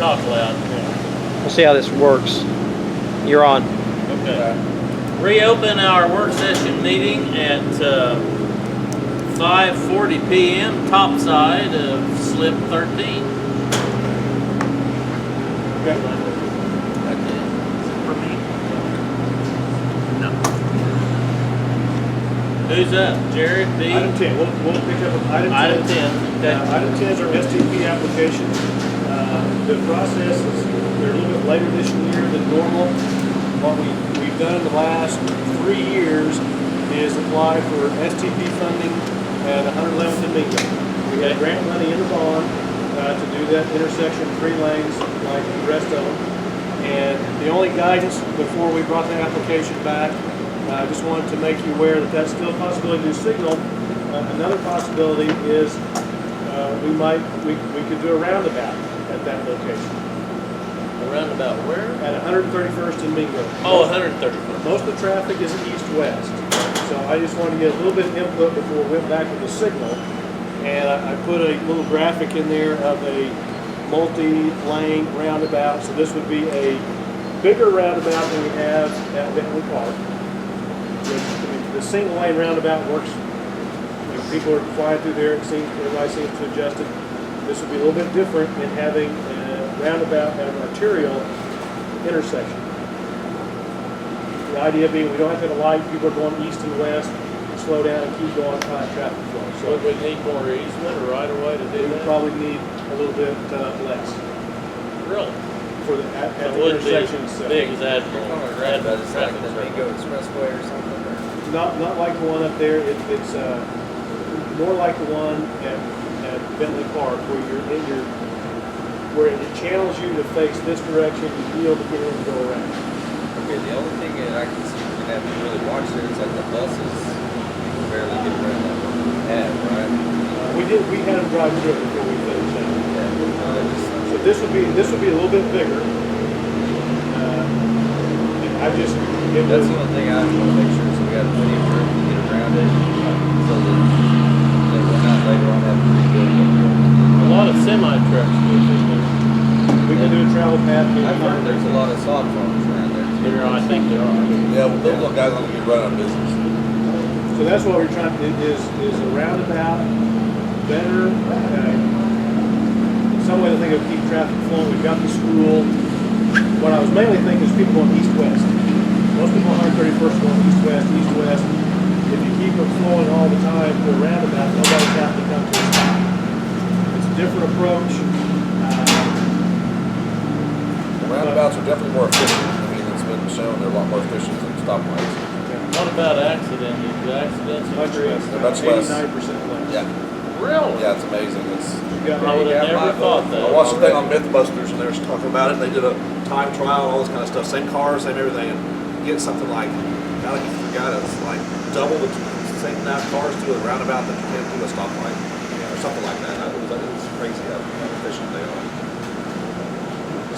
talk loud. We'll see how this works. You're on. Okay. Reopen our work session meeting at 5:40 p.m. top side of slip 13. Okay. For me? No. Who's up? Jared, B? Item 10. We'll pick up with item 10. Okay. Item 10 is our STP application. The process is they're a little bit later this year than normal. What we've done in the last 3 years is apply for STP funding at 111th and Mingo. We had grant money in the bond to do that intersection 3 lanes like the rest of them. And the only guidance before we brought the application back, I just wanted to make you aware that that's still a possibility to signal. Another possibility is we could do a roundabout at that location. A roundabout where? At 131st and Mingo. Oh, 131st. Most of the traffic is east-west. So I just wanted to get a little bit of input before we went back to the signal. And I put a little graphic in there of a multi-lane roundabout. So this would be a bigger roundabout than we have at Bentley Park. The single lane roundabout works. When people are flying through there, everybody seems to adjust it. This would be a little bit different in having a roundabout at an arterial intersection. The idea being we don't have to have a light, people are going east and west, slow down and keep going, find traffic flow. So would we need more easement or right of way to do we would that? probably need a little bit less Really? for the at It the wouldn't be as intersection itself. big as that. You're talking about roundabout, it's like the Mingo Expressway or something? Or? Not like the one up there. It's more like the one at Bentley Park, where you're in your where it channels you to face this direction. You yield to get in and go around. Okay, the only thing that I can see we're gonna have to really watch there is like the buses barely get around that one we have, right? We had them drive through it before we finished that. Yeah, So this would be a little bit bigger. And I just that's the only thing I want to make sure is we got plenty of room to get around it, so that we're not later on having to rebuild it. A lot of semi trucks go through there. we can do a travel path. I've heard there's a lot of sod farms around there too. I think there are. Yeah, well, those little guys are gonna be running a business. So that's what we're trying to do is a roundabout better. Some way to think of keep traffic flowing. We've got the school. What I was mainly thinking is people going east-west. Most people on 131st going east-west, east-west. If you keep it flowing all the time to a roundabout, nobody's having to come to a stop. It's a different approach. Roundabouts are definitely more efficient. I mean, it's been shown they're a lot more efficient than stoplights. What about accidents? The accidents increase? They're much less. 89% less. Yeah, Really? yeah, it's amazing. It's. I would have never thought that. I watched a thing on Mythbusters and they were talking about it. They did a time trial and all this kind of stuff. Same cars, same everything, and you get something like, God, I forgot it's like double the same amount of cars to a roundabout that you can do a stoplight, or something like that. It was crazy how efficient they are.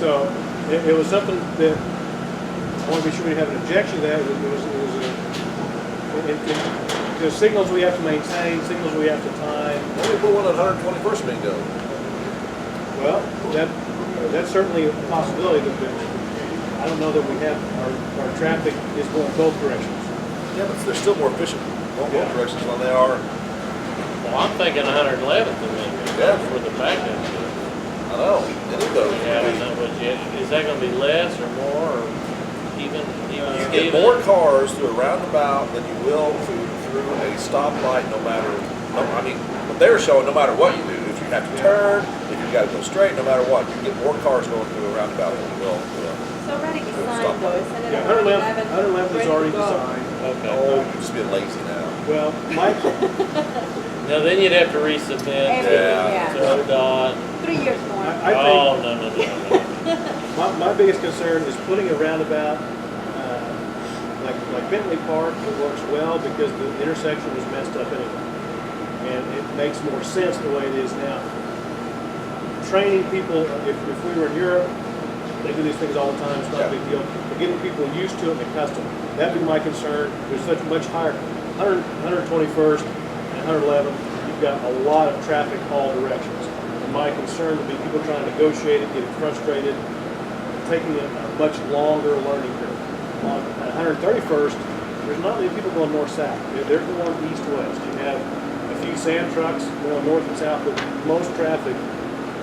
So it was something that I want to be sure we have an objection to that. The signals we have to maintain, signals we have to time. Why don't we put one at 121st Mingo? Well, that's certainly a possibility. I don't know that we have our traffic is going both directions. Yeah, but they're still more efficient in both directions than they are. Well, I'm thinking 111th and then Yeah. for the backup. I know. Any of those. Is that going to be less or more or even? You get more cars through a roundabout than you will through a stoplight, no matter. I mean, what they were showing, no matter what you do, if you have to turn, if you got to go straight, no matter what, you get more cars going through a roundabout than you will. So already designed though, isn't it? Yeah, 111th is already designed. Okay. Oh, you're just being lazy now. Well, Mike, Now then you'd have to resubmit Everything, to ODOT. 3 years more. I Oh, think no. my biggest concern is putting a roundabout like Bentley Park. It works well because the intersection was messed up anyway, and it makes more sense the way it is now. Training people, if we were in Europe, they do these things all the time. It's not a big deal. But getting people used to it and accustomed. That'd be my concern. There's such much higher 121st and 111th. You've got a lot of traffic all directions. And my concern would be people trying to negotiate it, getting frustrated, taking a much longer learning curve. On 131st, there's not many people going north-south. They're going east-west. You have a few sand trucks going north and south, but most traffic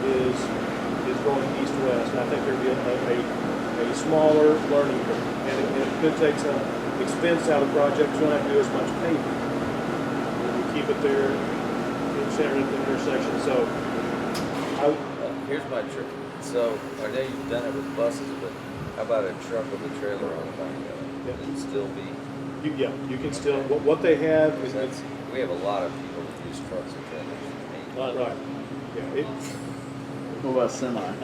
is going east-west. And I think there'd be a smaller learning curve. And it could take some expense out of the project. You don't have to do as much paving. We keep it there in center at the intersection. So Here's my trick. So I know you've done it with buses, but how about a truck with a trailer on the back of it? Yeah. And still be. you can still, what they have is, That's, we have a lot of people that use trucks and trailers. right, yeah, What about semi?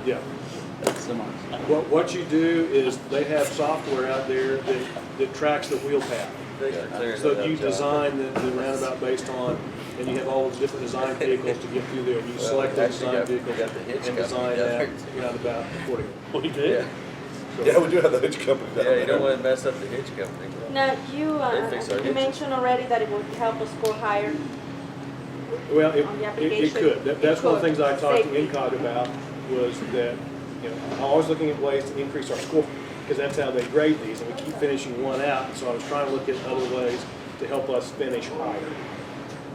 yeah. Semis. What you do is they have software out there that tracks the wheel path. So you design the roundabout based on, and you have all those different design vehicles to get through there. You select the design vehicles and design that roundabout accordingly. We do. Yeah. Yeah, we do have the hitch company down Yeah, there. you don't want to mess up the hitch company. Now, They fix our you hitches. mentioned already that it would help us score higher. Well, On the it application, could. That's one of the things I talked to Safety. INCOG about, was that, I'm always looking at ways to increase our score, because that's how they grade these, and we keep finishing one out, and so I was trying to look at other ways to help us finish higher.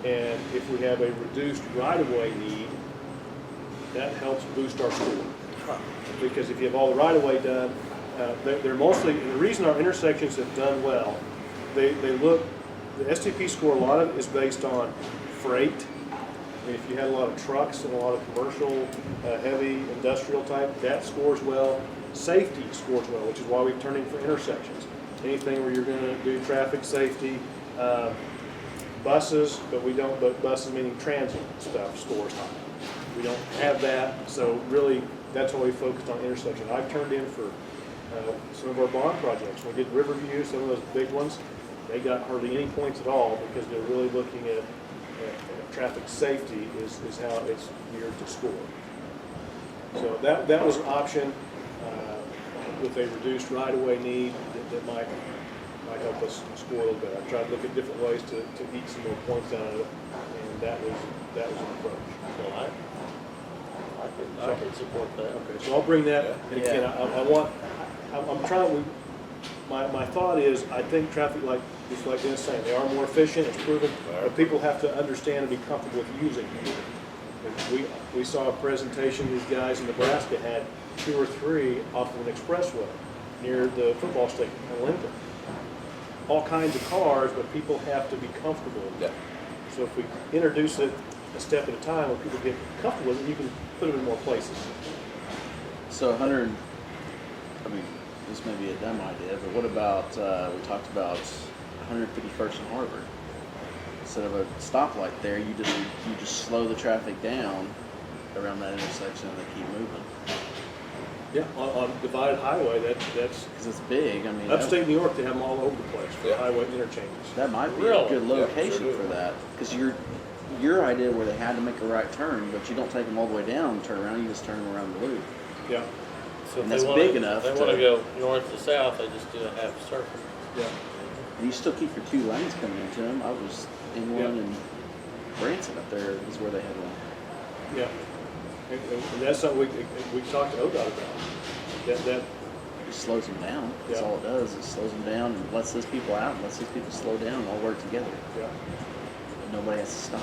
And if we have a reduced right-of-way need, that helps boost our score. Because if you have all the right-of-way done, they're mostly, and the reason our intersections have done well, they look, the STP score, a lot of it is based on freight. I mean, if you had a lot of trucks and a lot of commercial, heavy industrial type, that scores well. Safety scores well, which is why we've turned in for intersections. Anything where you're gonna do traffic safety, buses, but buses meaning transit stuff scores high. We don't have that, so really, that's why we focused on intersection. I've turned in for some of our bond projects. When we did Riverview, some of those big ones, they got hardly any points at all because they're really looking at traffic safety is how it's geared to score. So that was an option with a reduced right-of-way need that might help us score a little bit. I tried to look at different ways to eke some more points out of it, and that was an approach. Well, I could support that. Okay, so I'll bring that, and again, I'm trying, my thought is, I think traffic light, just like Dennis saying, they are more efficient, it's proven, but people have to understand and be comfortable with using them. And we saw a presentation these guys in Nebraska had 2 or 3 off of an expressway near the football stadium in Lincoln. All kinds of cars, but people have to be comfortable with it. So if we introduce it a step at a time, when people get comfortable with it, you can put them in more places. So 100, I mean, this may be a dumb idea, but what about, we talked about 151st and Harvard. Instead of a stoplight there, you just slow the traffic down around that intersection and they keep moving. Yeah, on divided highway, that's Because it's big, I mean. upstate New York, they have them all over the place for highway interchanges. That might be Really? a good location sure do. for that. Because your idea where they had to make a right turn, but you don't take them all the way down and turn around, you just turn them around the loop. Yeah, So if And they that's wanna- big enough If they want to- to go north to south, they just do a half circle. yeah. And you still keep your 2 lanes coming into them. I was in one Yeah. in Branson up there is where they had one. Yeah, and that's something we talked to ODOT about. That It just slows them down. That's Yeah. all it does. It slows them down and lets those people out and lets these people slow down and all work together. yeah. But nobody has to stop.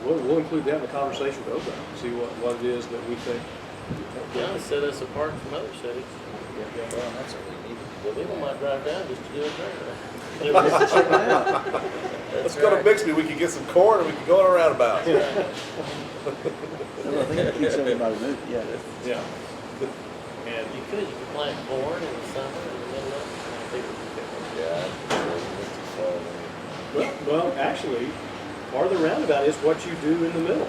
We'll include that in the conversation with ODOT. See what it is that we think. Yeah, set us apart from other cities. Well, that's what we need. Well, people might drive down just to do it there. Check it out. Let's go to Bixby, we can get some corn and we can go on a roundabout. I think it keeps everybody moving. Yeah. Yeah. And You could plant corn in the summer in the middle of it. well, actually, part of the roundabout is what you do in the middle.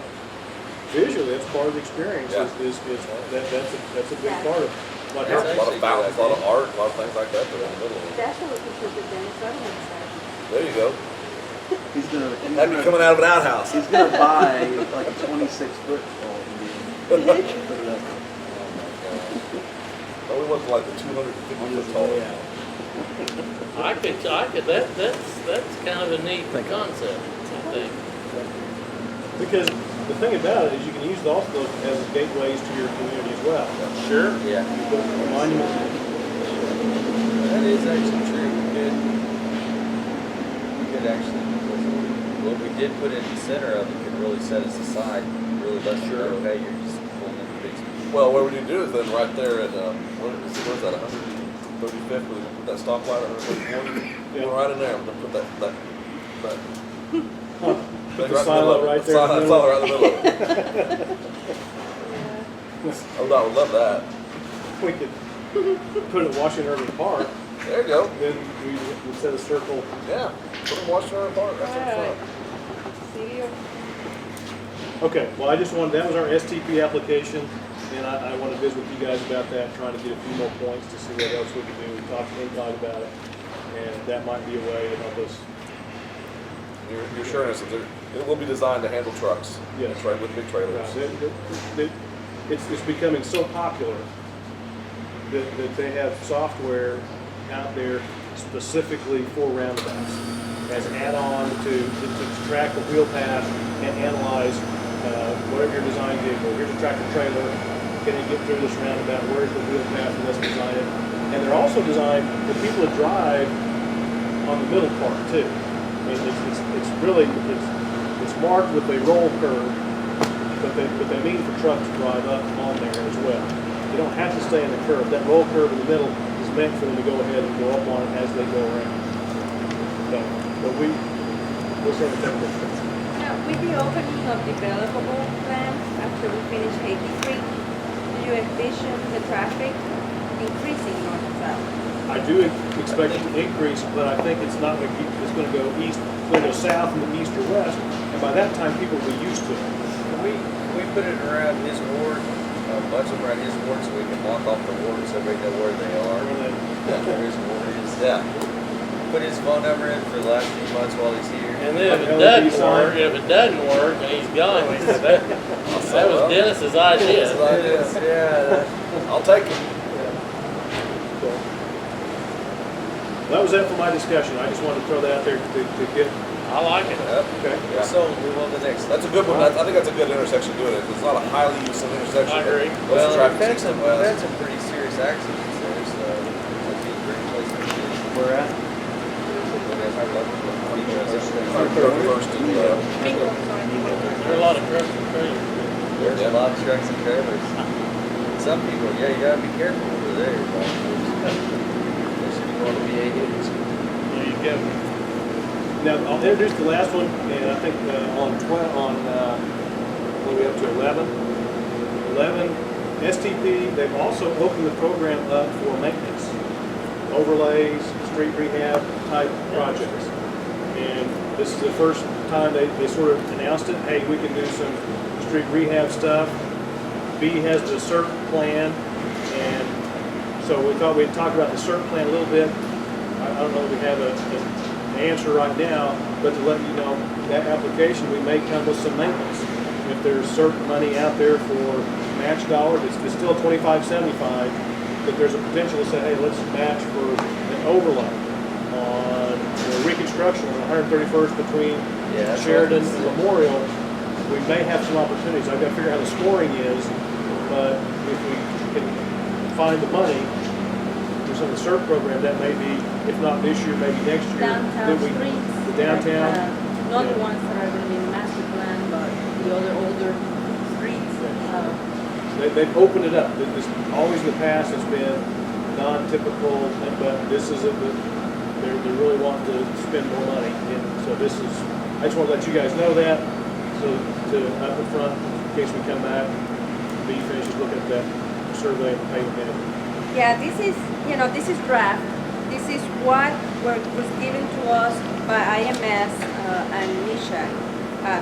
Visually, that's part of the experience. Yeah. That's a big part of what Yeah, happens. a lot of fountains, a lot of art, a lot of things like that that are in the middle. That's what we contribute then, so I don't understand. There you go. He's That'd be coming out of an outhouse. He's gonna buy like a 26-foot pole and put it up. Oh, we went to like the 250 foot tall. I could, that's kind of a neat concept, I think. Because the thing about it is you can use also those as gateways to your community as well. Sure. Yeah. You put a monument. That is actually true. We could actually, what we did put in the center of it could really set us aside, really let you know, hey, you're just pulling into Bixby. Well, what we need to do is then right there at, where's that, 135th, we're gonna put that stoplight, 134th, Yeah. right in there, we're gonna put that Put thing the silo right there in the middle. Silo right in the middle of it. I would love that. We could put it in Washington Urban Park, There you go. then we would set a circle. Yeah. Put them Washington Park, that's in Alright. front. See you. Okay, well, I just wanted, that was our STP application, and I want to visit with you guys about that, trying to get a few more points to see what else we can do. We talked to NCOG about it, and that might be a way to help us. You're assuring us that it will be designed to handle trucks. Yes. With big trailers. It's becoming so popular that they have software out there specifically for roundabouts as an add-on to track the wheel path and analyze whatever your design vehicle. Here's a tractor trailer. Can it get through this roundabout? Where's the wheel path? And let's design it. And they're also designed for people to drive on the middle part too. I mean, it's really marked with a roll curve, but they mean for trucks to drive up on there as well. You don't have to stay in the curve. That roll curve in the middle is meant for them to go ahead and go up on it as they go around. But we'll sort of think of it. Now, with the opening of developable plans after we finish 83, do you envision the traffic increasing north and south? I do expect it to increase, but I think it's not going to keep, it's going to go east, it's going to go south and then east or west, and by that time people will be used to it. We put it around his ward, a bunch of them around his ward, so we can walk off the ward so everybody know where they are. Where his ward is. Yeah. Put his phone number in for the last few months while he's here. And then if it doesn't work and he's gone, he said that was Dennis's idea. Yeah. I'll take it. That was it for my discussion. I just wanted to throw that out there to get. I like it. Yep. Okay. Yeah. So move on to the next. That's a good one. I think that's a good intersection doing it. It's not a highly used intersection. I agree. Well, Traffic we've had system. some pretty serious accidents there, so it'd be a great place to be. Where at? First and, Bingo, sorry. There are a lot of trucks and trailers. There's a lot of trucks and trailers. Some people, yeah, you gotta be careful over there. Especially if you want to be a hit. There you go. Now, I'll introduce the last one, and I think what are we up to, 11? 11, STP, they've also opened the program up for maintenance, overlays, street rehab type projects. And this is the first time they sort of announced it, hey, we can do some street rehab stuff. B has the CERT plan, and so we thought we'd talk about the CERT plan a little bit. I don't know if we have an answer right now, but to let you know, that application, we may come with some maintenance. If there's certain money out there for match dollars, it's still $25.75, but there's a potential to say, hey, let's match for an overlay on reconstruction on 131st between Sheridan and Memorial. We may have some opportunities. I've got to figure out how the scoring is, but if we can find the money for some of the CERT program, that may be, if not this year, maybe next year. Downtown that streets. The downtown. Not the Yeah. ones that are going to be in the master plan, but the other older streets. They've opened it up. This, always in the past has been non-typical, but this is they're really wanting to spend more money. And so this is, I just want to let you guys know that, so to up in front, in case we come back, B finishes looking at that survey and payment management. Yeah, this is draft. This is what was given to us by IMS and Nisha.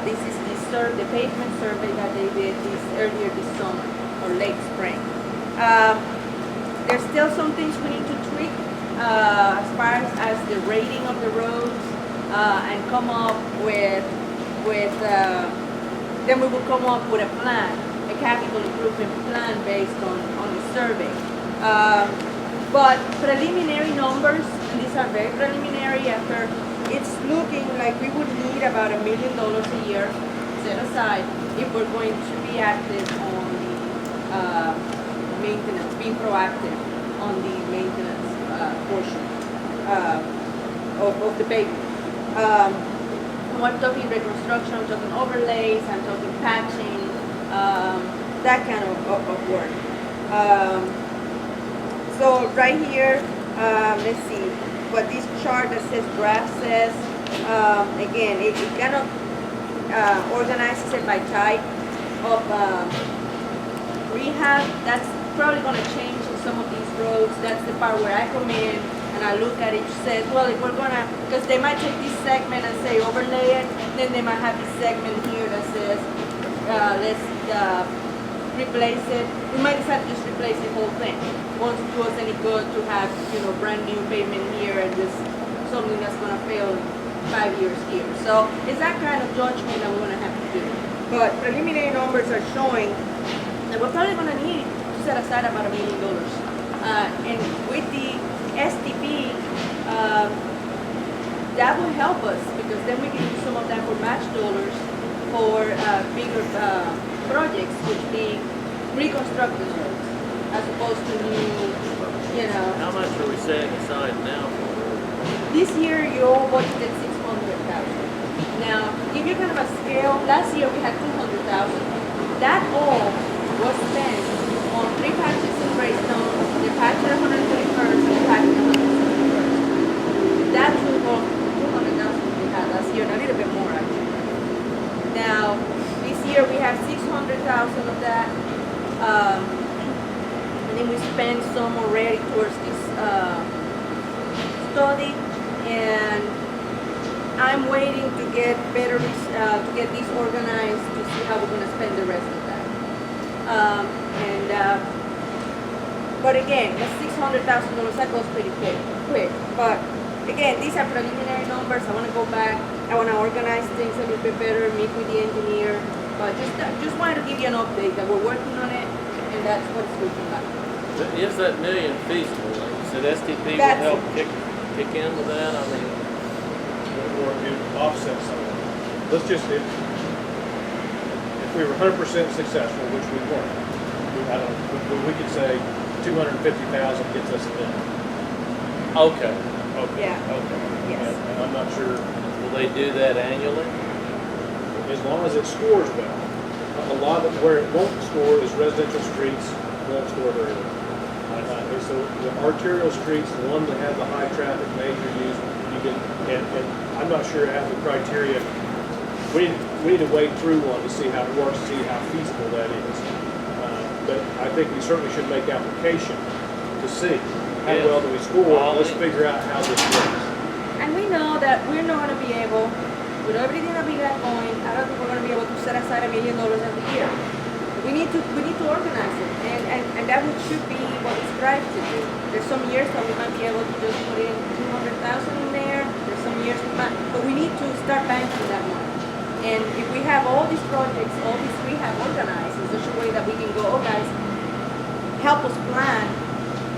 This is the pavement survey that they did earlier this summer or late spring. There's still some things we need to tweak as far as the rating of the roads and come up with then we will come up with a plan, a capital improvement plan based on the survey. But preliminary numbers, and these are very preliminary, after it's looking like we would need about $1 million a year set aside if we're going to be active on the maintenance, being proactive on the maintenance portion of the pavement. I'm talking reconstruction, I'm talking overlays, I'm talking patching, that kind of work. So right here, let's see what this chart that says draft says. Again, it kind of organizes it by type of rehab. That's probably going to change in some of these roads. That's the part where I come in and I look at it, says, well, if we're going to, because they might take this segment and say overlay it, then they might have this segment here that says, let's replace it. We might decide to just replace the whole thing. Won't do us any good to have, brand new pavement here and just something that's going to fail in 5 years here. So it's that kind of judgment that we're going to have to do. But preliminary numbers are showing that we're probably going to need to set aside about $1 million. And with the STP, that will help us because then we can use some of that for match dollars for bigger projects, which being reconstructed roads as opposed to new, How much are we setting aside now for? This year you all budgeted $600,000. Now, to give you kind of a scale, last year we had $200,000. That all was spent on 3 patches in Greystone, the patch at 131st, and the patch at 161st. That's all $200,000 we had last year, and a little bit more actually. Now, this year we have $600,000 of that. And then we spent some already towards this study, and I'm waiting to get better, to get this organized to see how we're going to spend the rest of that. But again, that's $600,000. That goes pretty quick. But again, these are preliminary numbers. I want to go back. I want to organize things a little bit better, meet with the engineer. But just wanted to give you an update that we're working on it, and that's what it's looking like. Is that million feasible? Like you said, STP will That's help kick in with that? I mean, or to offset some of it. Let's just, if we were 100% successful, which we weren't, we could say 250,000 gets us a million. okay. Yeah. Okay. Yes. And I'm not sure, Will they do that annually? as long as it scores well. A lot of where it won't score is residential streets won't score very well. And so the arterial streets, the ones that have the high traffic major use, you can, and I'm not sure how the criteria, we need to wade through one to see how it works, see how feasible that is. But I think we certainly should make application to see how Yes. well do we score. Well, Let's figure out how this works. And we know that we're not going to be able, with everything that we got going, I don't think we're going to be able to set aside $1 million every year. We need to organize it, and that should be what we strive to do. There's some years that we might be able to just put in 200,000 in there. There's some years we might, but we need to start banking that money. And if we have all these projects, all these rehab organized in such a way that we can go, oh guys, help us plan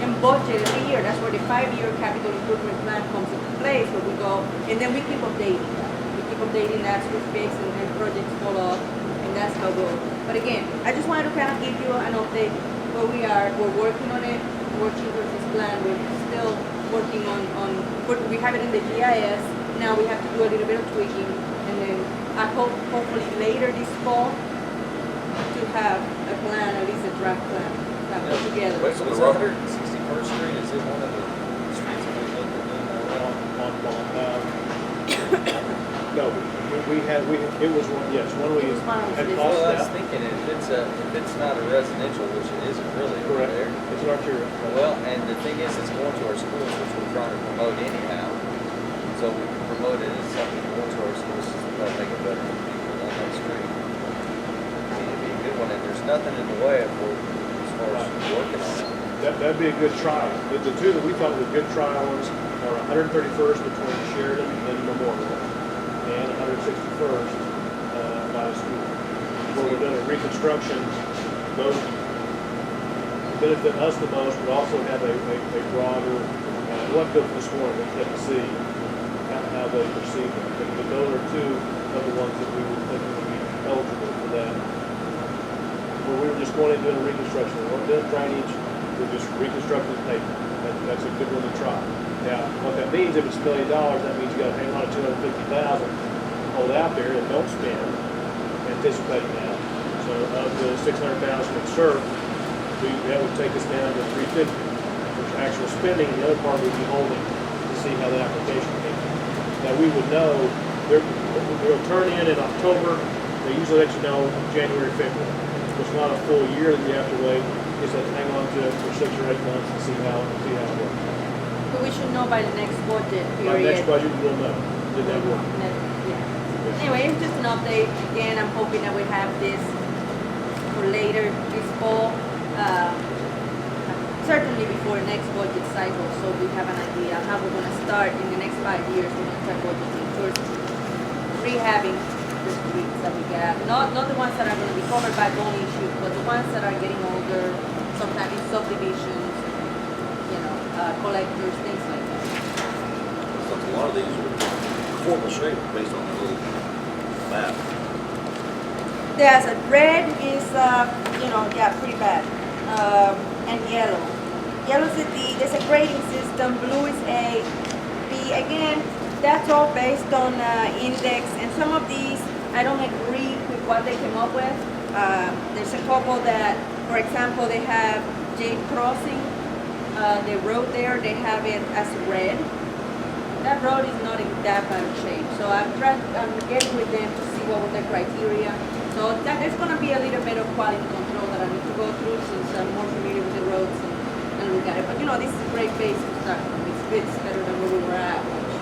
and budget every year. That's where the 5-year capital improvement plan comes into place, where we go, and then we keep updating that. We keep updating that as we fix and projects follow up, and that's how we'll. But again, I just wanted to kind of give you an update where we are. We're working on it, working towards this plan. We're still working on we have it in the GIS. Now we have to do a little bit of tweaking, and then I hope hopefully later this fall to have a plan, at least a draft plan that put together. Wait, so the 161st Street, is it one of the streets that we looked at No, it was one, yes, one we It was one of had the- tossed Well, I was out. thinking if it's not a residential, which it isn't really over Correct. there. It's an arterial. Well, and the thing is, it's going to our schools, which we're trying to promote anyhow. So we can promote it as something going to our schools to make it better for people on that street. I mean, it'd be a good one, and there's nothing in the way of as far as working on it. That'd be a good trial. The two that we thought were good trial ones are 131st between Sheridan and Memorial, and 161st by the school. Where we're doing a reconstruction, those benefit us the most, but also have a broader, we'll have to go this morning and see how they perceive it. But those are two of the ones that we would think would be eligible for that. Where we were just going in doing a reconstruction, we weren't doing drainage, we're just reconstructing the pavement. That's a good one to try. Now, what that means, if it's $1 million, that means you gotta hang on to 250,000, hold out there and don't spend, anticipating that. So of the 600,000 in SERP, that would take us down to 350 for actual spending, and the other part we'd be holding to see how the application came. Now, we would know, they'll turn in October, they usually let you know January, February. So it's not a full year that you have to wait, you just have to hang on to it for 6 or 8 months and see how it works. But we should know by the next budget period. By next budget, we'll know, did that work? Yeah. Anyway, it's just an update. Again, I'm hoping that we have this for later this fall. Certainly before the next budget cycle, so we have an idea how we're going to start in the next 5 years. We're going to start budgeting towards rehabbing the streets that we got. Not the ones that are going to be covered by bond issues, but the ones that are getting older, sometimes in subdivisions, collectors, things like that. So a lot of these are horrible shape based on the little map. There's a red is, pretty bad. And yellow. Yellow is a D, there's a grading system, blue is A, B. Again, that's all based on index, and some of these, I don't agree with what they came up with. There's a couple that, for example, they have Jade Crossing, the road there, they have it as red. That road is not in that bad of shape, so I'm getting with them to see what was the criteria. So there's going to be a little bit of quality control that I need to go through since I'm more familiar with the roads and look at it. But this is a great base to start from. It's better than where we were at, which is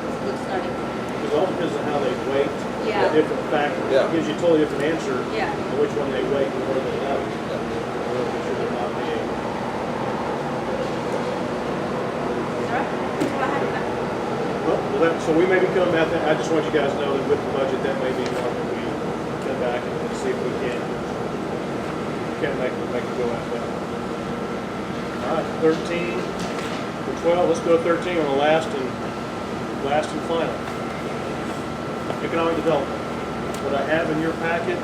a good starting point. It all depends on how they weight, Yeah. the different factors. Yeah. It gives you a totally different answer Yeah. on which one they weight and where they level. Or if it's really not big. All right. That's all I have. So we may be coming back, I just want you guys to know that with the budget, that may be one that we come back and see if we can make it go out better. All right, 13 to 12, let's go to 13 on the last and final. Economic development. What I have in your packet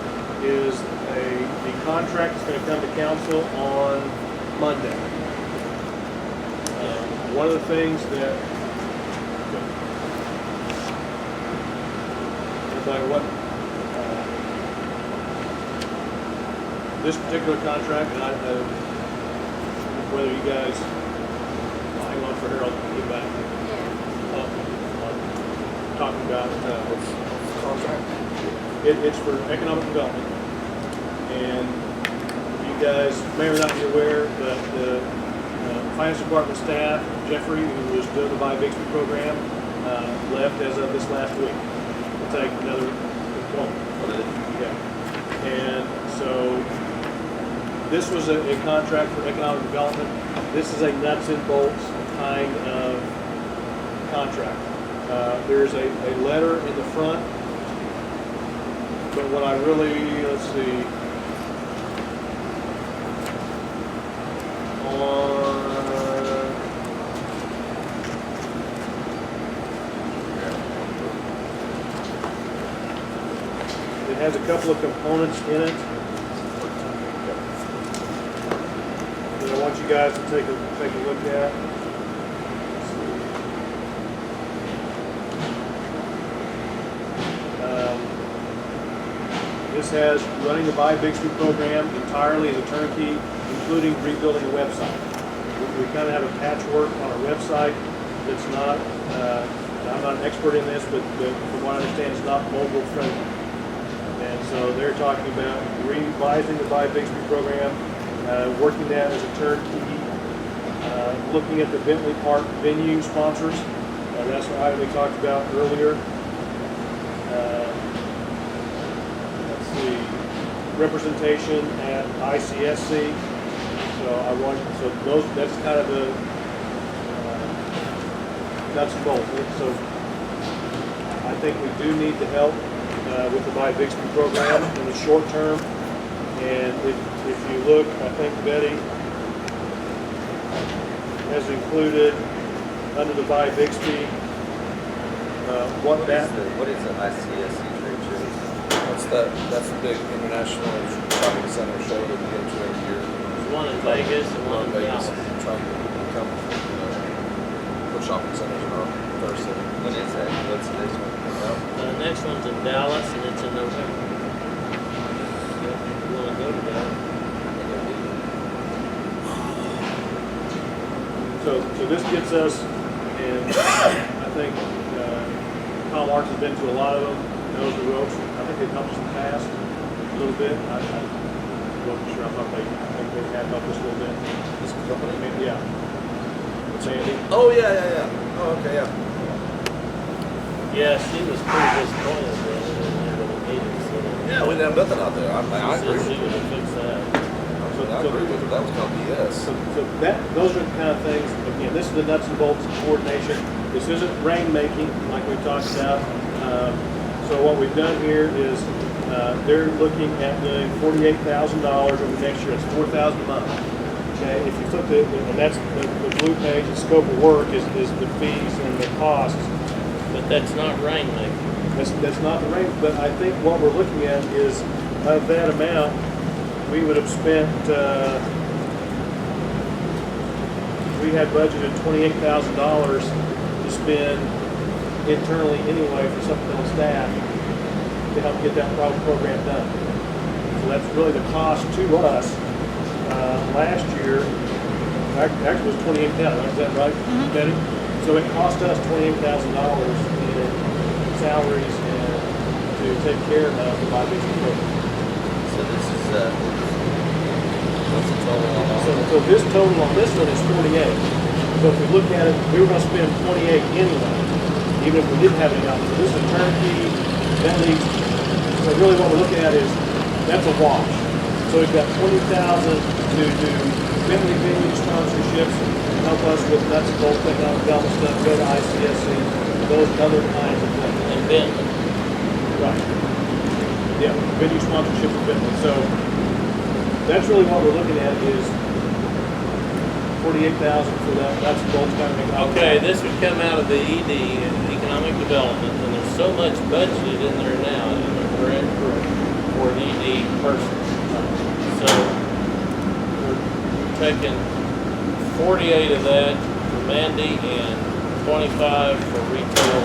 is the contract that's going to come to council on Monday. One of the things that this particular contract, and whether you guys hang on for here, I'll get back. Talking about what's the contract. It's for economic development, and you guys may or may not be aware that the finance department staff, Jeffrey, who was doing the Buy Bixby program, left as of this last week. Take another employment. Yeah. And so this was a contract for economic development. This is a nuts and bolts kind of contract. There's a letter in the front, but what I really, let's see, it has a couple of components in it that I want you guys to take a look at. This has running the Buy Bixby program entirely as a turnkey, including rebuilding the website. We kind of have a patchwork on our website that's not, I'm not an expert in this, but from what I understand, it's not mobile friendly. And so they're talking about revising the Buy Bixby program, working that as a turnkey, looking at the Bentley Park venue sponsors. That's what we talked about earlier. Let's see, representation at ICSC. So that's kind of the nuts and bolts. So I think we do need the help with the Buy Bixby program in the short term. And if you look, I think Betty has included under the Buy Bixby what is the ICSC trade show? That's the big international shopping center show that we go to every year. There's one in Vegas and one in Vegas, Dallas. trying to become, put shopping centers in our third city. When is that? What's the next one? No? The next one's in Dallas and it's in November. If you wanna go to that. So this gets us, and I think Kyle Marks has been to a lot of them, knows the ropes. I think they've helped us in the past a little bit. I wasn't sure. I think they had helped us a little bit. This company? I mean, yeah. With Sandy. Oh, yeah. Oh, okay, yeah. Yeah, she was pretty disappointed when we were in the meeting, so. Yeah, we didn't have nothing out there. I She agree said with she you. would have fixed that. I agree with you. That was kind of BS. Those are the kind of things, again, this is the nuts and bolts of coordination. This isn't rainmaking like we talked about. So what we've done here is they're looking at doing $48,000 over the next year. It's $4,000 a month. Okay, if you flip and that's the blue page, the scope of work is the fees and the costs. But that's not rainmaking. That's not the rate, but I think what we're looking at is of that amount, we would have spent, we had budgeted $28,000 to spend internally anyway for supplemental staff to help get that program done. So that's really the cost to us. Last year, actually it was $28,000, is that right, Betty? So it cost us $28,000 in salaries and to take care of the Bixby program. So this is, what's the total on all? So this total on this one is 48. So if we look at it, we were gonna spend 28 anyway, even if we didn't have any else. So this is turnkey, that leaves, so really what we're looking at is, that's a wash. So we've got 20,000 to do Bentley venue sponsorships, help us with nuts and bolts, economic development stuff, go to ICSC, those other kinds of things. And Bentley. Right. Yeah, venue sponsorship with Bentley. So that's really what we're looking at is 48,000 for that. That's the gold kind of economic. Okay, this would come out of the ED, economic development, and there's so much budgeted in there now, am I correct? For an ED person. So we're taking 48 of that for Mandy and 25 for retail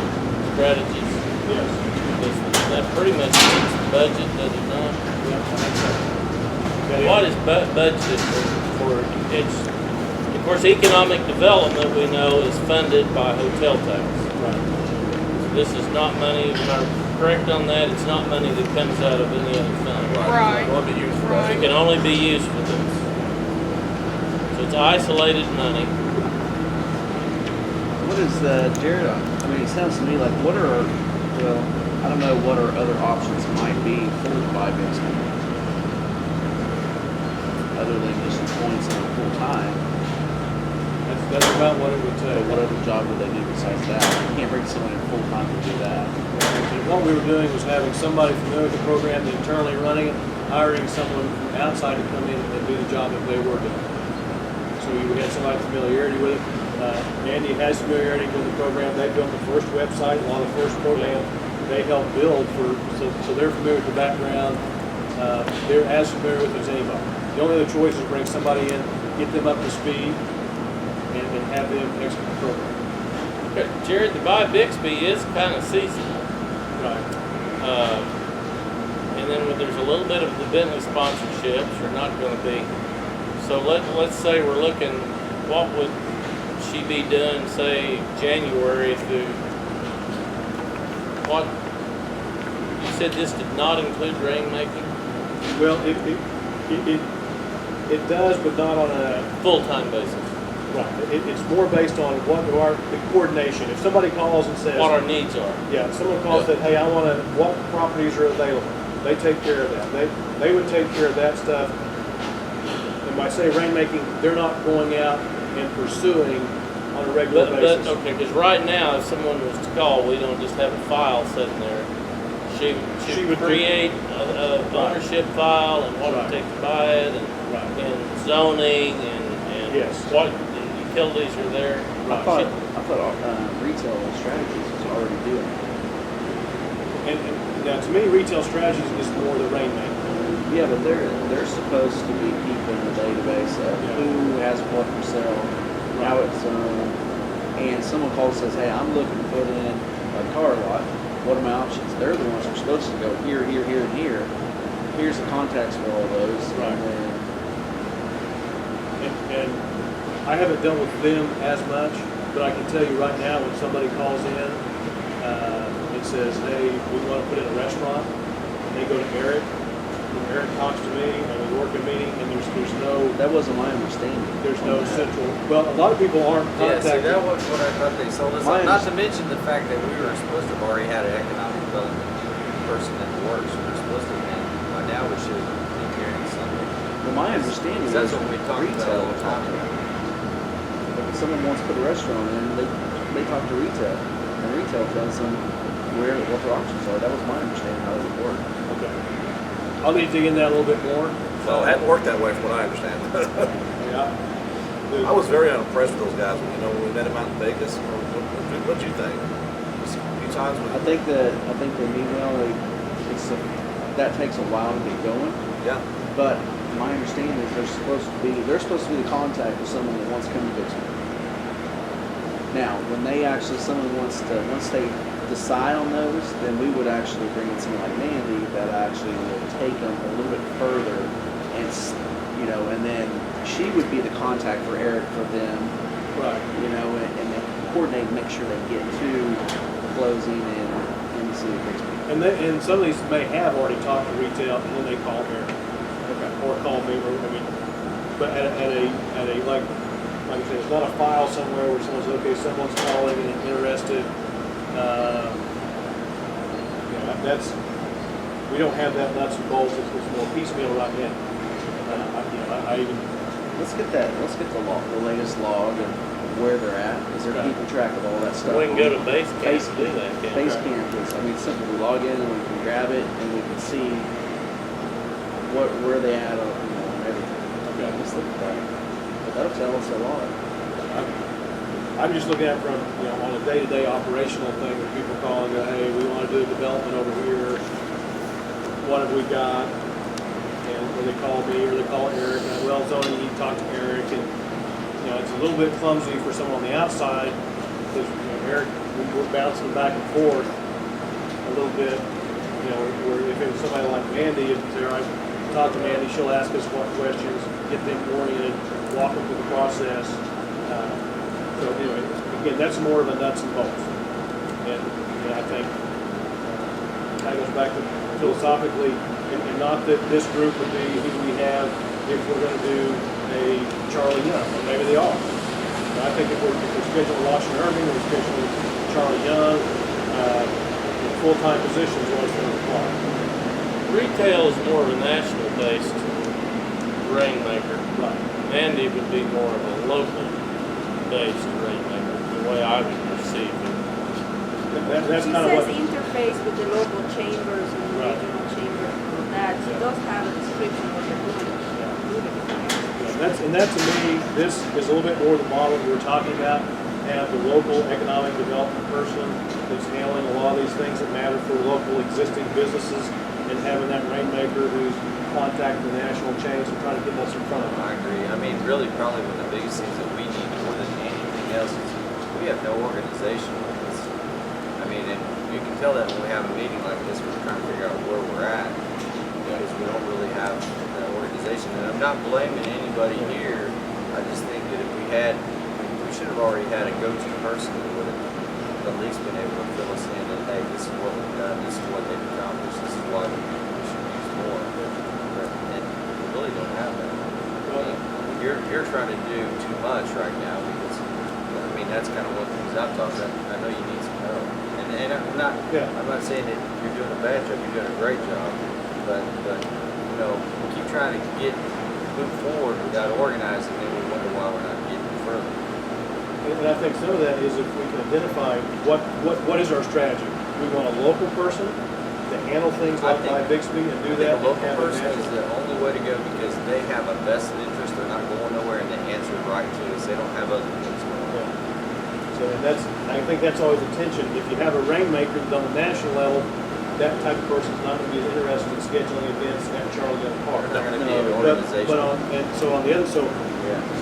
strategies. Yes. That pretty much meets the budget, does it not? Okay. What is budgeted for it's, of course, economic development we know is funded by hotel tax. Right. This is not money, am I correct on that? It's not money that comes out of any other fund. Right. It won't be used for Right. It can only be used for this. So it's isolated money. What is Jared? I mean, it sounds to me like what are well, I don't know what our other options might be for the Bixby, other than just appointing someone full time. That's about what it would So take. what other job would they do besides that? You can't bring someone in full time to do that. And what we were doing was having somebody familiar with the program, internally running it, hiring someone from outside to come in and do the job that they were doing. So we had somebody with familiarity with it. Andy has familiarity with the program. They built the first website, a lot of the first program they helped build so they're familiar with the background. They're as familiar with it as anybody. The only other choice is bring somebody in, get them up to speed, and have them execute the program. Okay, Jared, the Bixby is kind of seasonal. Right. And then there's a little bit of the Bentley sponsorships are not going to be. So let's say we're looking, what would she be doing, say, January through, what, you said this did not include rainmaking? Well, it does, but not on a, Full-time basis. right, it's more based on what the coordination. If somebody calls and says, What our needs are. yeah, if someone calls and said, hey, I want to, what properties are available? They take care of that. They would take care of that stuff. And by say rainmaking, they're not going out and pursuing on a regular basis. Okay, because right now, if someone was to call, we don't just have a file sitting there. She would create a ownership file and what it takes to buy it and zoning and Yes. what the utilities are there. I thought retail strategies was already doing it. And Now, to me, retail strategies is more the rainmaker. Yeah, but they're supposed to be keeping a database of who has what for sale, how it's and someone calls and says, hey, I'm looking to put in a car lot. What are my options? They're the ones who are supposed to go here, here, here, and here. Here's the contacts for all those. Right. And then, And I haven't dealt with them as much, but I can tell you right now, when somebody calls in and says, hey, we want to put in a restaurant, and they go to Eric, and Eric talks to me, and we work a meeting, and there's no, that wasn't my understanding. there's no central, well, a lot of people aren't Yeah, see, contacted. that was what I thought they sold us. Mine- Not to mention the fact that we were supposed to have already had an economic development person in the works. We were supposed to have been, by now we should be hearing something. Well, my understanding is That's what we talked about retail all the time. If someone wants to put a restaurant in, they talk to retail, and retail tells them what their options are. That was my understanding how it would work. Okay. I'll need to dig in that a little bit more. Well, it hadn't worked that way from what I understand. Yeah. I was very unimpressed with those guys when we met them out in Vegas. What'd you think? Just a few times I think the email that takes a while to get going. yeah. But my understanding is they're supposed to be the contact of someone that wants to come to Bixby. Now, when once they decide on those, then we would actually bring in someone like Mandy that actually will take them a little bit further, and and then she would be the contact for Eric for them, Right. and then coordinate, make sure they get to closing in the city of Bixby. And some of these may have already talked to retail, and then they call Eric. Or call me, but at a like I said, it's not a file somewhere where someone's calling and interested. We don't have that nuts and bolts. It's more piecemeal right now. Let's get the latest log of where they're at, because they're keeping track of all that stuff. We can go to base camp and do that, can't we? Base camp is, simple. We log in and we can grab it and we can see where they at, and everything. Okay, just look at that. But that'll tell us a lot. I'm just looking at it from on a day-to-day operational thing. When people call and go, hey, we want to do a development over here. What have we got? And or they call me or they call Eric. And well, Tony, you need to talk to Eric. And it's a little bit clumsy for someone on the outside because Eric, we're bouncing back and forth a little bit. Where if it was somebody like Mandy, if there, I talk to Mandy, she'll ask us what questions, get them oriented, walk them through the process. So anyway, again, that's more of a nuts and bolts. And I think that goes back to philosophically, and not that this group would be who we have if we're going to do a Charlie Young, or maybe they are. And I think if we're scheduling Washington Irving, we're scheduling Charlie Young, full-time positions, what it's going to require. Retail is more of a national-based rainmaker. Right. Mandy would be more of a local-based rainmaker, the way I would perceive it. That's She kind of says what. interface with the local chambers and Right. regional chambers and all that. She does have a description of what they're doing. And that to me, this is a little bit more the model we were talking about. Have the local economic development person that's handling a lot of these things that matter for local existing businesses, and having that rainmaker who's contacting the national chains and trying to get us in front of them. I agree. I mean, really, probably one of the biggest things that we need more than anything else is we have no organization with this. I mean, and you can tell that when we have a meeting like this, we're trying to figure out where we're at because we don't really have an organization. And I'm not blaming anybody here. I just think that if we should have already had a go-to person that would have at least been able to fill us in and, hey, this is what we've done, this is what they've accomplished, this is what we should use more. And we really don't have that. You're trying to do too much right now because, that's kind of what things I've talked about. I know you need some help. And I'm not saying that you're doing a bad job, you're doing a great job, but we keep trying to move forward without organizing, and we wonder why we're not getting further. And I think some of that is if we can identify what is our strategy. We want a local person to handle things like by Bixby and do that. A local person is the only way to go because they have a vested interest. They're not going nowhere, and they answer right to us. They don't have other things going on. So I think that's always the tension. If you have a rainmaker on the national level, that type of person's not gonna be interested in scheduling events at Charlie Young Park. They're not gonna be No, an But organization. on the other, so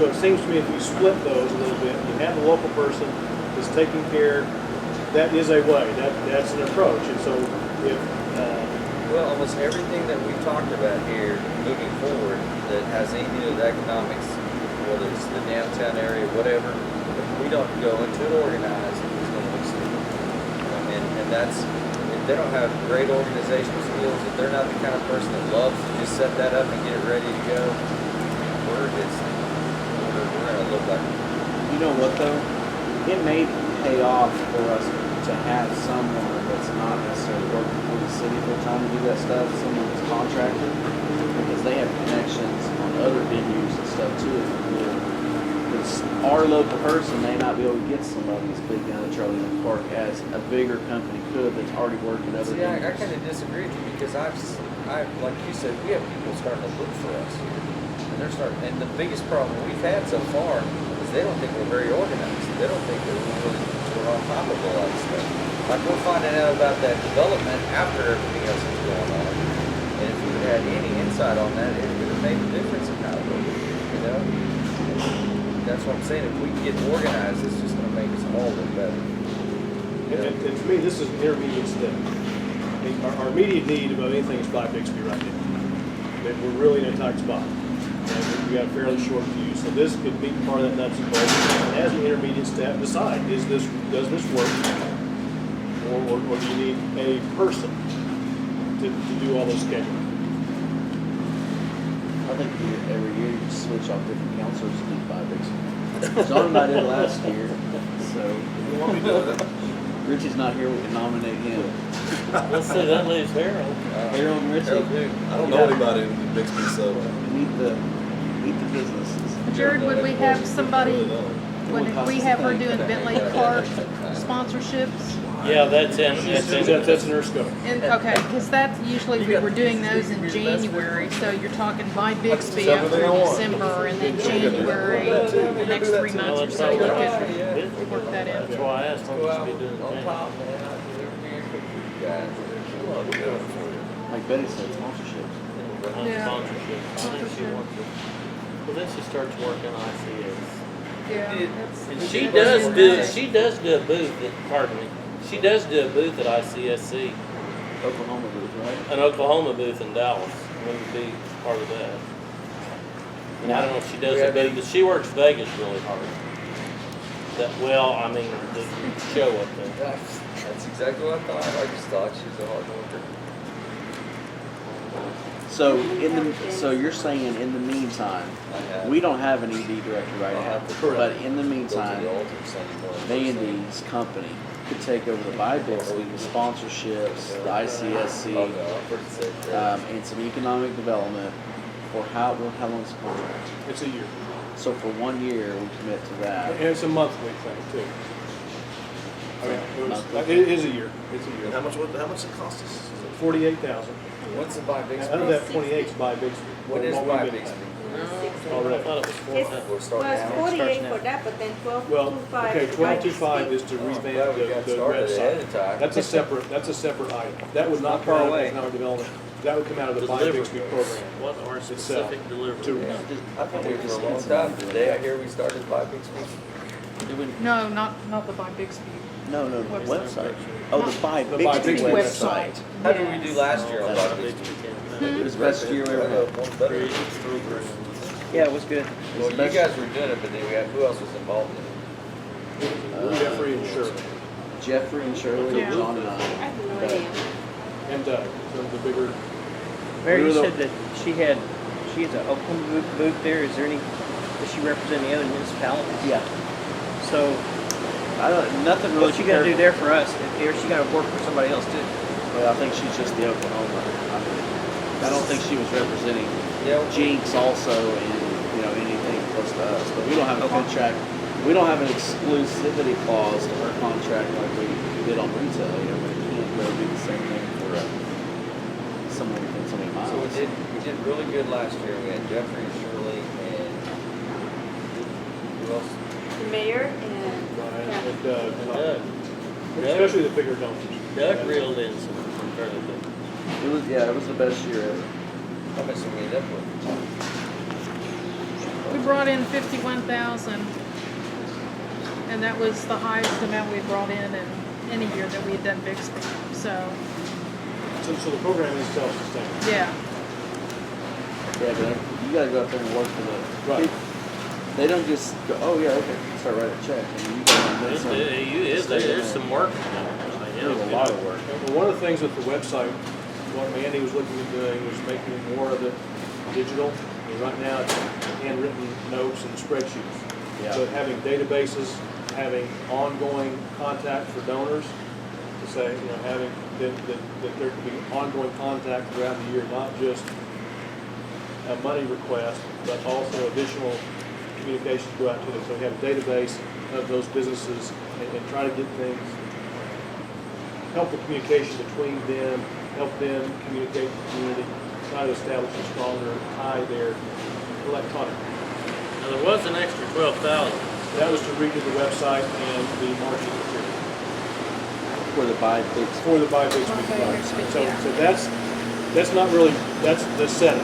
it seems to me if we split those a little bit, you have a local person that's taking care, that is a way, that's an approach. And so if, Well, almost everything that we talked about here moving forward that has anything to do with economics, whether it's the downtown area, whatever, if we don't go into it organized, it's gonna look stupid. And that's, if they don't have great organizational skills, if they're not the kind of person that loves to just set that up and get it ready to go, we're gonna look like, You know what though? It may pay off for us to have someone that's not necessarily working for the city if they're trying to do that stuff, someone that's contracted, because they have connections on other venues and stuff too. Because our local person may not be able to get somebody as big down at Charlie Young Park as a bigger company could that's already working other see, I venues. kind of disagree with you because like you said, we have people starting to look for us here. And they're starting, and the biggest problem we've had so far is they don't think we're very organized. They don't think that we're on top of a lot of stuff. Like we're finding out about that development after everything else is going on. And if we had any insight on that, it would have made a difference in how it works, you know? That's what I'm saying. If we can get organized, it's just gonna make us all look better. and to me, this is an intermediate step. I mean, our immediate need about anything is buy Bixby right now. But we're really in a tight spot. And we got a fairly short fuse. So this could be part of that nuts and bolts. And as an intermediate step, decide, does this work? Or do you need a person to do all those scheduling? I think every year you switch off different counselors to do 5 Bixby. John and I did it last year, so You want me to do that? Richie's not here, we can nominate him. Let's see, that leaves Harold. Harold and Richie, Harold Duke. I don't know anybody in Bixby, so. meet the businesses. Jared, would we have somebody, Would would we have her doing Bentley car sponsorships? Yeah, that's in. That's in her scope. And, okay, because that's usually, we were doing those in January, so you're talking by Bixby up through December, and then January, the next 3 months or so, you could work that That's in. why I asked Go them out to be doing on that. top, man. I'll do everything for you guys. Well, we'll do it for you. Like Betty said, sponsorships. Yeah. Sponsorship. I think she wants to. Well, then she starts working ICS. Yeah, that's- And she does do a booth at, pardon me, she does do a booth at ICSC, Oklahoma booth, right? an Oklahoma booth in Dallas, wouldn't be part of that. And I don't know if she does a booth, but she works Vegas really hard. That, well, I mean, the show up there. That's exactly what I thought. I just thought she was a hard worker. So you're saying in the meantime, we don't have an ED director right now, but in the meantime, Vandy's company could take over the Buy Bixby, the sponsorships, the ICSC, and some economic development for how long is the contract? It's a year. So for 1 year, we commit to that. And it's a monthly thing too. I mean, it is a year. It's a And year. how much it cost us? 48,000. What's the buy Bixby? Out of that 28 is buy Bixby. What is What buy we've been Bixby? I Already. thought it was It's, 4,000. We're starting well, now. it's 48 for that, but then 12.25. Well, okay, 12.25 is to Oh, revamp glad we got the started ahead of website. time. That's a separate item. That would not far come out of away. economic development. That would come out of the Buy Bixby Deliverables. program. What are specific deliverables? I thought we were for a long time. Today I hear we started buy Bixby. No, not the by Bixby. No, the Website. website. Oh, the Buy The Buy Bixby Bixby website. How did we do last year on buy Bixby? It was the best year we ever had. One better. Yeah, it was good. Well, you guys were doing it, but then we had, who else was involved in it? Jeffrey and Shirley. Jeffrey and Shirley, Yeah. John and I I. have no idea. And the bigger, Mary, We you were said that she has an Oklahoma booth there. Is there any, does she represent any other municipalities? Yeah. So Nothing really. what's she gonna do there for us? Or is she gonna work for somebody else too? Well, I think she's just the Oklahoma. I don't think she was representing Yeah. Jinx also and anything close to us. But we don't have a Okay. contract. We don't have an exclusivity clause to her contract like we did on retail. We can't go do the same thing for someone within so many miles. So we did really good last year. We had Jeffrey and Shirley and who else? The mayor and and Doug. especially the bigger donors. Doug reeled in some started it. It was the best year ever. How much did we end up with? We brought in 51,000, and that was the highest amount we brought in any year that we had done Bixby. So, So the program is self-sustaining. yeah. Yeah, but you gotta go out there and work for the Right. people. They don't just go, oh yeah, okay, start writing a check. I mean, you gotta make some. There's some work. There's a lot of work. Well, one of the things with the website, what Mandy was looking at doing was making more of it digital. And right now, it's handwritten notes and spreadsheets. Yeah. But having databases, having ongoing contact for donors, to say, having that there could be ongoing contact throughout the year, not just a money request, but also additional communications go out to them. So we have a database of those businesses and try to get things, help the communication between them, help them communicate with the community, try to establish a stronger tie there electronically. Now, there was an extra 12,000. That was to redo the website and the marketing material For the buy big. for the Buy Bixby Okay, Club. Bixby, So, yeah. so that's not really, that's the setup.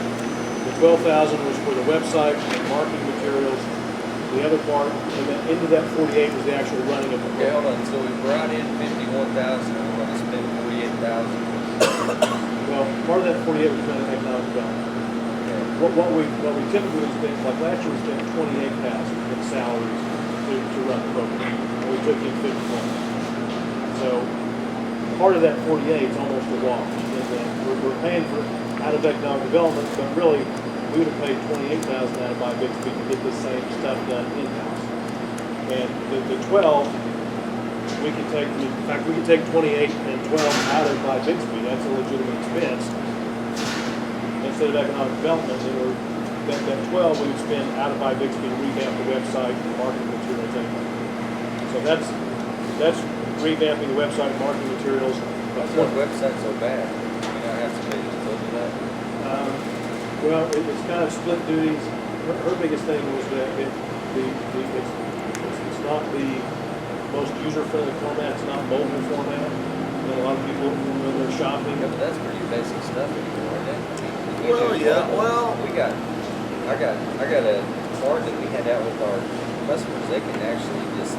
The 12,000 was for the website and marketing materials. The other part, and then into that 48 was the actual running of the Okay, hold program. on, so we brought in 51,000, and we're gonna spend 48,000. Well, part of that 48 was done in economic development. What we typically spend, like last year we spent 28,000 in salaries to run the program. And we took in 51. So part of that 48 is almost a wash. And then we're paying for out of economic development, but really we would have paid 28,000 out of Buy Bixby to get this same stuff done in-house. And the 12, we could take, in fact, we could take 28 and 12 out of Buy Bixby. That's a legitimate expense. Instead of economic development, then that 12 we would spend out of Buy Bixby to revamp the website and marketing materials anyway. So that's revamping the website and marketing materials. Why's our website so bad? You know, I have somebody that told you that. Well, it's kind of split duties. Her biggest thing was that it's not the most user-friendly format. It's not mobile format. And a lot of people, when they're shopping, Yeah, but that's pretty basic stuff anymore, isn't it? We Well, do- yeah, well- I got a card that we hand out with our customers. They can actually just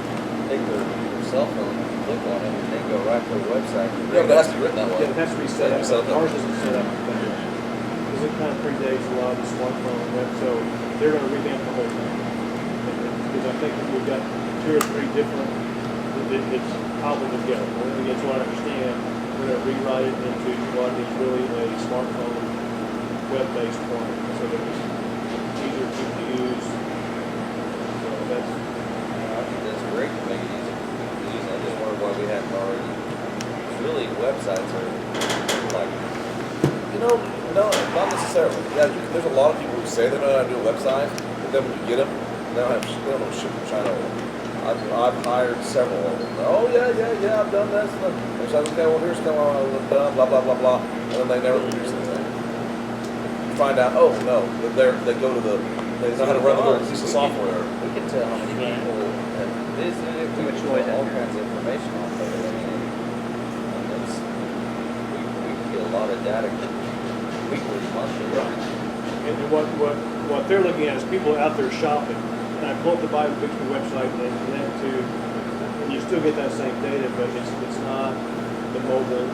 take their cell phone, click on it, and they go right to the website. Yeah, but it has to be written that way. yeah, it has to be set up. Set up. Ours isn't set up like that. Because it kind of predates a lot of the smartphone web, so they're going to revamp the whole thing. Because I think we've got 2 or 3 different, it's cobbled together. When we get to what I understand, we're going to rewrite it into what is really a smartphone web-based format, so that it's easier to use. So that's, I think that's great to make it easy to use. I just wonder why we haven't already. Really, websites are like, No, not necessarily. Yeah, there's a lot of people who say they know how to do a website, but then when you get them, they don't know shit from China. I've hired several of them. Oh yeah, I've done this. And it's like, okay, well here's kind of what I've done, blah blah blah blah, and then they never produce anything. You find out, oh no, they go to they know how to run the little piece of software. we can tell how many people have visited. We can pull all kinds of information off of it. I mean, we can get a lot of data weekly, monthly. and what they're looking at is people out there shopping. And I pull up the Buy Bixby website and connect to, and you still get that same data, but it's not the mobile.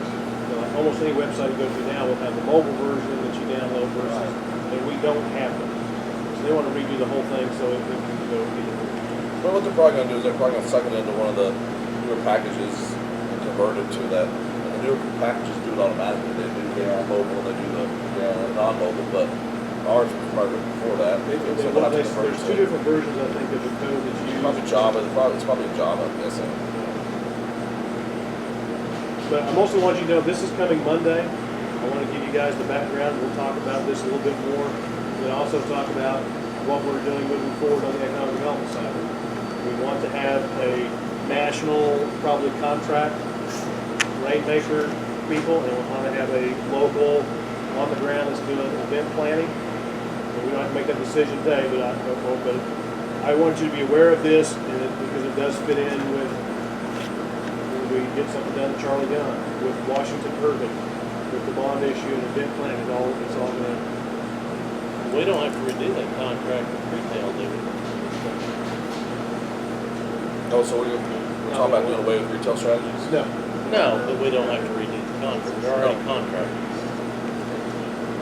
Like almost any website you go to now will have the mobile version that you download versus, and we don't have them. So they want to redo the whole thing so it can go either. But what they're probably going to do is they're probably going to suck it into one of the newer packages and convert it to that. And the newer packages do it automatically. They do the mobile and they do the non-mobile, but ours was probably before that. So we'll have to convert There's it 2 to different versions, I think, of the code that's used. probably Java. It's probably Java, I'm guessing. But I mostly want you to know this is coming Monday. I want to give you guys the background. We'll talk about this a little bit more. And also talk about what we're doing moving forward on the economic development side. We want to have a national, probably contract rainmaker people, and we want to have a local on the ground that's doing event planning. And we don't have to make that decision today, but I want you to be aware of this, and because it does fit in with when we get something done to Charlie Gunn, with Washington Urban, with the bond issue and the debt plan, it's all gonna, We don't have to redo that contract with retail, do we? Oh, so we're talking about doing away with retail strategies? no. No, but we don't have to redo the contract, we're already contracted.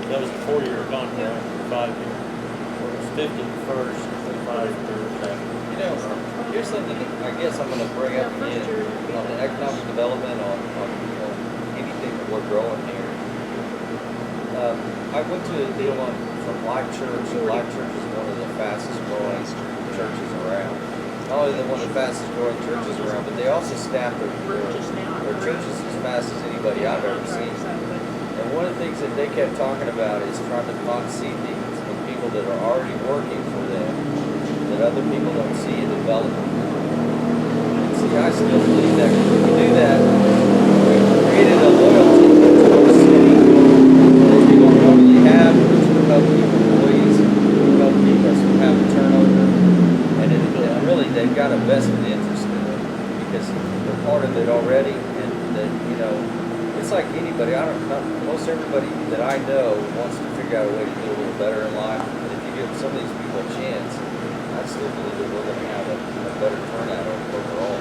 That was a 4-year contract, 5 years. It was 50 first, and 5 years after. You know, here's something that I guess I'm gonna bring up again, on the economic development, on anything that we're growing here. I went to a deal from Life Church, and Life Church is one of the fastest growing churches around. Not only one of the fastest growing churches around, but they also staff their churches as fast as anybody I've ever seen. And one of the things that they kept talking about is trying to find seed needs of people that are already working for them, that other people don't see in development. And see, I still believe that if we do that, we created a loyalty to our city that you don't normally have, which will help keep employees, will help keep us from having turnover. And really, they've got a vested interest in it because they're part of it already. And that, you know, it's like anybody. I don't know. Most everybody that I know wants to figure out a way to do a little better in life. And if you give some of these people a chance, I still believe that we're going to have a better turnout overall.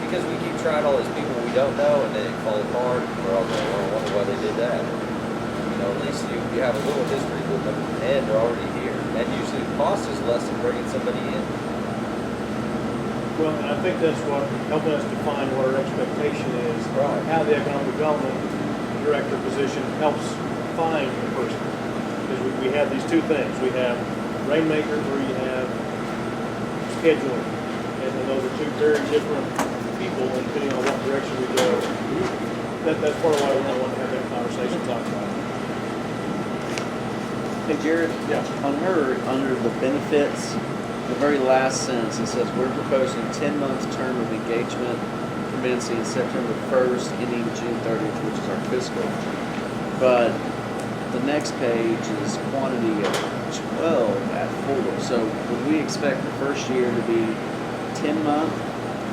Because we keep trying all these people we don't know, and they fall apart. And we're all going, "Oh, I wonder why they did that." You know, at least you have a little history with them, and they're already here. And usually the cost is less than bringing somebody in. Well, and I think that's what, helping us define what our expectation is. Right. How the economic development director position helps find a person. Because we have these two things. We have rainmaker where you have scheduling. And those are two very different people, and depending on what direction we go. That's part of why we want to have that conversation, talk about it. Hey Jared, Yeah. on her, under the benefits, the very last sentence, it says, we're proposing 10-month term of engagement commencing September 1st, ending June 30th, which is our fiscal. But the next page is quantity of 12 at 4. So would we expect the first year to be 10-month,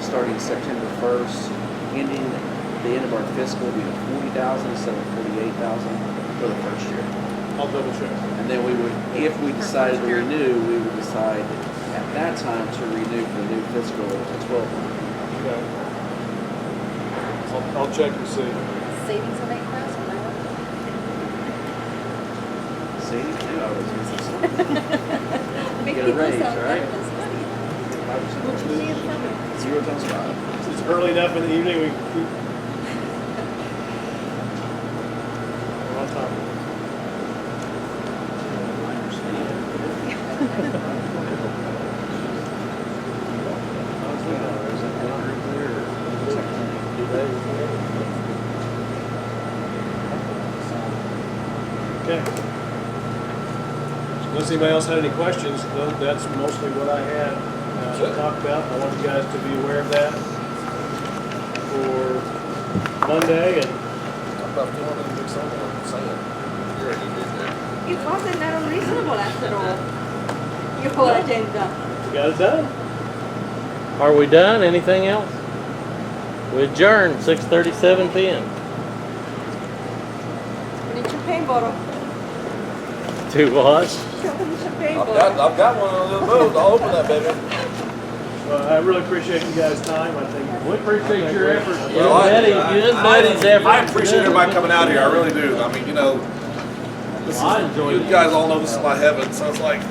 starting September 1st, ending the end of our fiscal being 40,000 instead of 48,000 for the first year? I'll double check. And then we would, if we decided to renew, we would decide at that time to renew for the new fiscal to 12 months. Okay. I'll check and see. Savings of 8,000, See, I was Make Get a people raise, sound right? better than 60. 0 times 5. It's early enough in the evening, we're on top of it. Okay. Unless anybody else had any questions, that's mostly what I had to talk about. I want you guys to be aware of that for Monday, and Talk about doing it, fix something, I'm saying. You already did that. It wasn't that unreasonable after all. Your whole agenda. we got it done. Are we done? Anything else? We adjourn 6:37 p.m. We need champagne bottle. To what? Show them the champagne I've bottle. got one of those boats, I'll open that baby. I really appreciate you guys' time. I think We appreciate your effort. Well, I Buddy's effort. I appreciate everybody coming out here, I really do. I mean, you know, this I is, enjoyed you it. guys all know this is my heaven, so it's like,